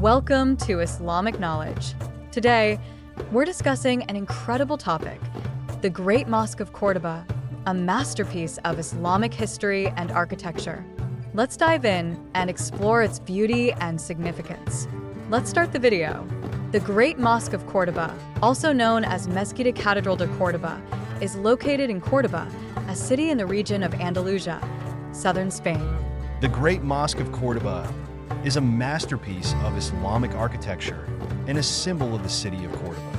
Welcome to Islamic Knowledge. Today, we're discussing an incredible topic, the Great Mosque of Córdoba, a masterpiece of Islamic history and architecture. Let's dive in and explore its beauty and significance. Let's start the video. The Great Mosque of Córdoba, also known as Cathedral de Córdoba, is located in Córdoba, a city in the region of Andalusia, southern Spain. The Great Mosque of Córdoba is a masterpiece of Islamic architecture and a symbol of the city of Córdoba.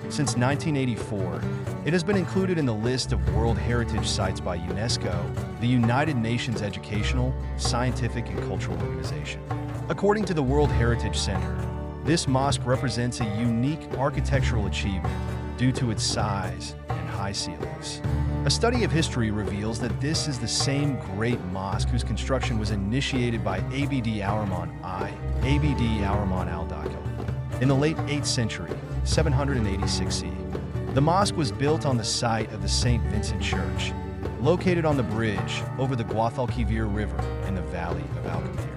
Since 1984, it has been included in the list of World Heritage Sites by UNESCO, the United Nations Educational, Scientific, and Cultural Organization. According to the World Heritage Center, this mosque represents a unique architectural achievement due to its size and high ceilings. A study of history reveals that this is the same Great Mosque whose construction was initiated by Abd al-Rahman al-Dakhil in the late 8th century, 786 CE. The mosque was built on the site of the St. Vincent Church, located on the bridge over the Guadalquivir River in the valley of Alcamir.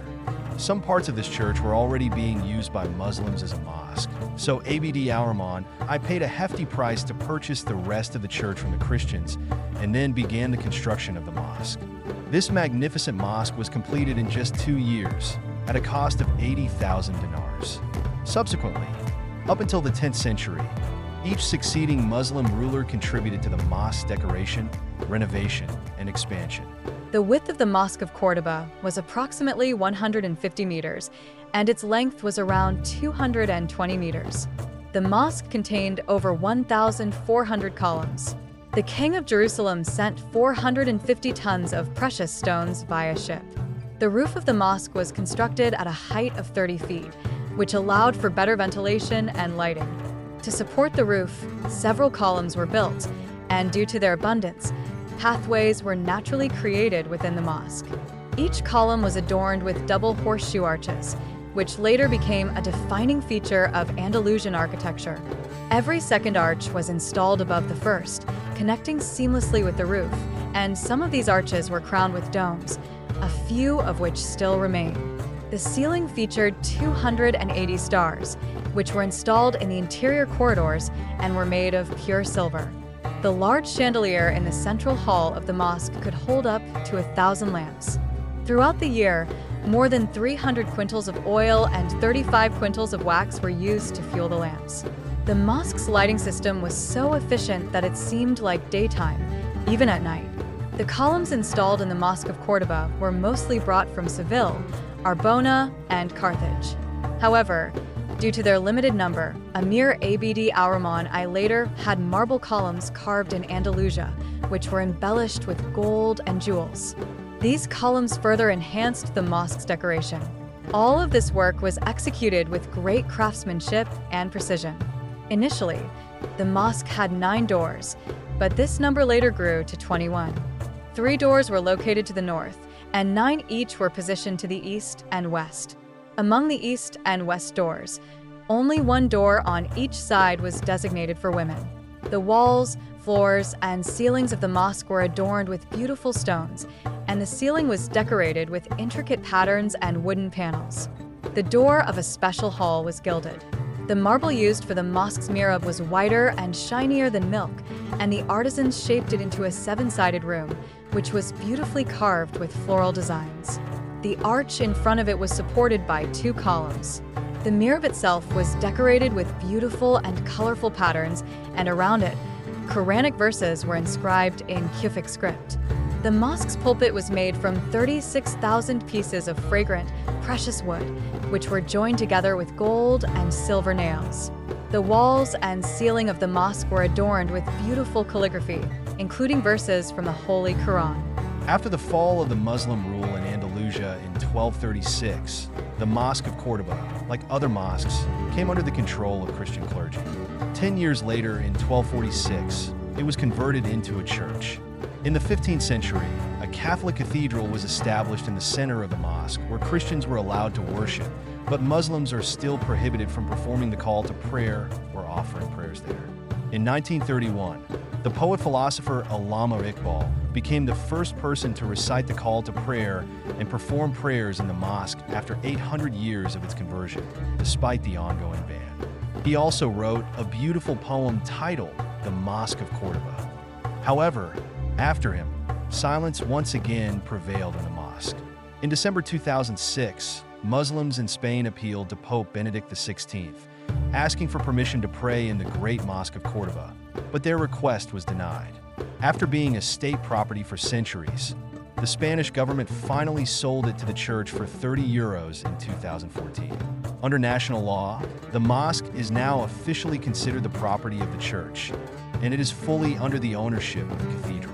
Some parts of this church were already being used by Muslims as a mosque, so Abd al-Rahman paid a hefty price to purchase the rest of the church from the Christians and then began the construction of the mosque. This magnificent mosque was completed in just 2 years at a cost of 80,000 dinars. Subsequently, up until the 10th century, each succeeding Muslim ruler contributed to the mosque's decoration, renovation, and expansion. The width of the Mosque of Córdoba was approximately 150 meters, and its length was around 220 meters. The mosque contained over 1,400 columns. The King of Jerusalem sent 450 tons of precious stones via ship. The roof of the mosque was constructed at a height of 30 feet, which allowed for better ventilation and lighting. To support the roof, several columns were built, and due to their abundance, pathways were naturally created within the mosque. Each column was adorned with double horseshoe arches, which later became a defining feature of Andalusian architecture. Every second arch was installed above the first, connecting seamlessly with the roof, and some of these arches were crowned with domes, a few of which still remain. The ceiling featured 280 stars, which were installed in the interior corridors and were made of pure silver. The large chandelier in the central hall of the mosque could hold up to 1,000 lamps. Throughout the year, more than 300 quintals of oil and 35 quintals of wax were used to fuel the lamps. The mosque's lighting system was so efficient that it seemed like daytime, even at night. The columns installed in the Mosque of Córdoba were mostly brought from Seville, Arbona, and Carthage. However, due to their limited number, Emir Abd al-Rahman later had marble columns carved in Andalusia, which were embellished with gold and jewels. These columns further enhanced the mosque's decoration. All of this work was executed with great craftsmanship and precision. Initially, the mosque had 9 doors, but this number later grew to 21. 3 doors were located to the north, and 9 each were positioned to the east and west. Among the east and west doors, only 1 door on each side was designated for women. The walls, floors, and ceilings of the mosque were adorned with beautiful stones, and the ceiling was decorated with intricate patterns and wooden panels. The door of a special hall was gilded. The marble used for the mosque's mihrab was whiter and shinier than milk, and the artisans shaped it into a 7-sided room, which was beautifully carved with floral designs. The arch in front of it was supported by 2 columns. The mihrab itself was decorated with beautiful and colorful patterns, and around it, Quranic verses were inscribed in Kufic script. The mosque's pulpit was made from 36,000 pieces of fragrant, precious wood, which were joined together with gold and silver nails. The walls and ceiling of the mosque were adorned with beautiful calligraphy, including verses from the Holy Quran. After the fall of the Muslim rule in Andalusia in 1236, the Mosque of Córdoba, like other mosques, came under the control of Christian clergy. 10 years later, in 1246, it was converted into a church. In the 15th century, a Catholic cathedral was established in the center of the mosque where Christians were allowed to worship, but Muslims are still prohibited from performing the call to prayer or offering prayers there. In 1931, The poet-philosopher Allama Iqbal became the first person to recite the call to prayer and perform prayers in the mosque after 800 years of its conversion, despite the ongoing ban. He also wrote a beautiful poem titled The Mosque of Córdoba. However, after him, silence once again prevailed in the mosque. In December 2006, Muslims in Spain appealed to Pope Benedict XVI, asking for permission to pray in the Great Mosque of Córdoba, but their request was denied. After being a state property for centuries, the Spanish government finally sold it to the church for €30 in 2014. Under national law, the mosque is now officially considered the property of the church, and it is fully under the ownership of the cathedral.